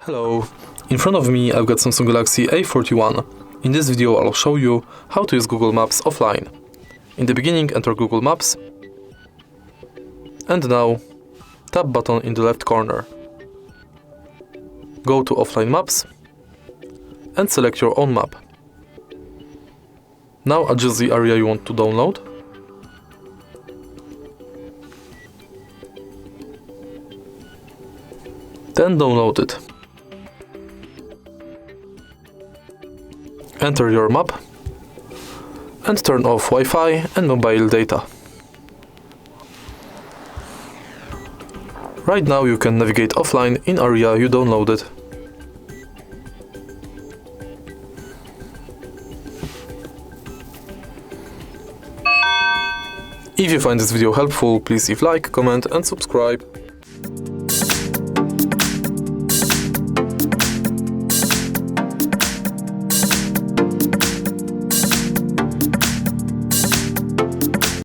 Hello, in front of me I've got Samsung Galaxy A41. In this video I'll show you how to use Google Maps offline. In the beginning enter Google Maps and now tap button in the left corner. Go to offline maps and select your own map. Now adjust the area you want to download. Then download it. Enter your map and turn off Wi-Fi and mobile data. Right now you can navigate offline in area you downloaded. If you find this video helpful, please leave like, comment and subscribe.